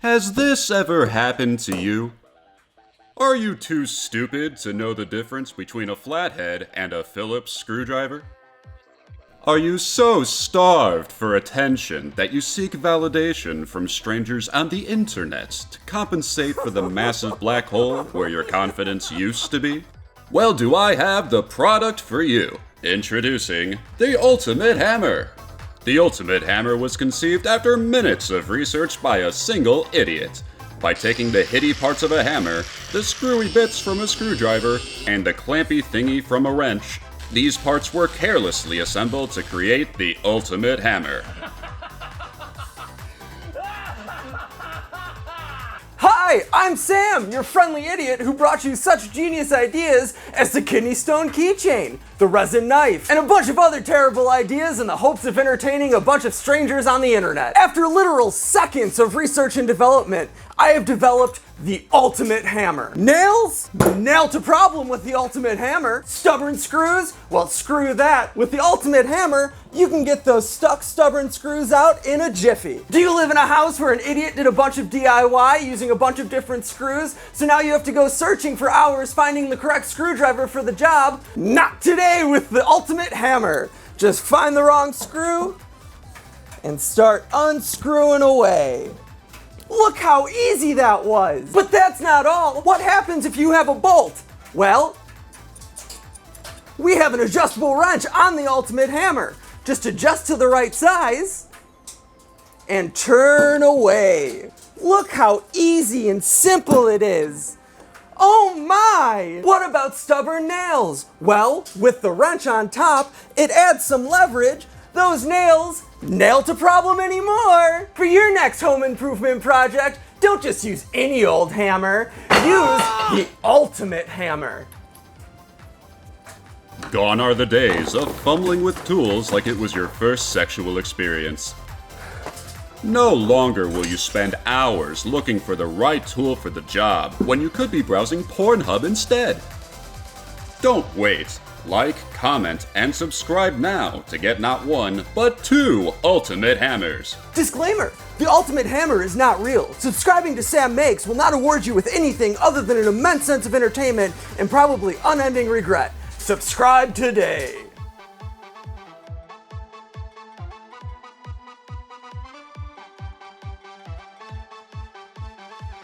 Has this ever happened to you? Are you too stupid to know the difference between a flathead and a Phillips screwdriver? Are you so starved for attention that you seek validation from strangers on the internet to compensate for the massive black hole where your confidence used to be? Well, do I have the product for you. Introducing the Ultimate Hammer. The Ultimate Hammer was conceived after minutes of research by a single idiot. By taking the hitty parts of a hammer, the screwy bits from a screwdriver, and the clampy thingy from a wrench, these parts were carelessly assembled to create the Ultimate Hammer. Hi, I'm Sam, your friendly idiot who brought you such genius ideas as the kidney stone keychain, the resin knife, and a bunch of other terrible ideas in the hopes of entertaining a bunch of strangers on the internet. After literal seconds of research and development, I have developed the Ultimate Hammer. Nails? Nail to problem with the Ultimate Hammer. Stubborn screws? Well, screw that. With the Ultimate Hammer, you can get those stuck stubborn screws out in a jiffy. Do you live in a house where an idiot did a bunch of DIY using a bunch of different screws, so now you have to go searching for hours finding the correct screwdriver for the job? Not today with the Ultimate Hammer. Just find the wrong screw and start unscrewing away. Look how easy that was! But that's not all. What happens if you have a bolt? Well, we have an adjustable wrench on the Ultimate Hammer. Just adjust to the right size and turn away. Look how easy and simple it is. Oh my! What about stubborn nails? Well, with the wrench on top, it adds some leverage. Those nails, nail to problem anymore. For your next home improvement project, don't just use any old hammer. Use the Ultimate Hammer. Gone are the days of fumbling with tools like it was your first sexual experience. No longer will you spend hours looking for the right tool for the job when you could be browsing Pornhub instead. Don't wait. Like, comment, and subscribe now to get not one, but 2 Ultimate Hammers. Disclaimer, the Ultimate Hammer is not real. Subscribing to Sam Makes will not award you with anything other than an immense sense of entertainment and probably unending regret. Subscribe today.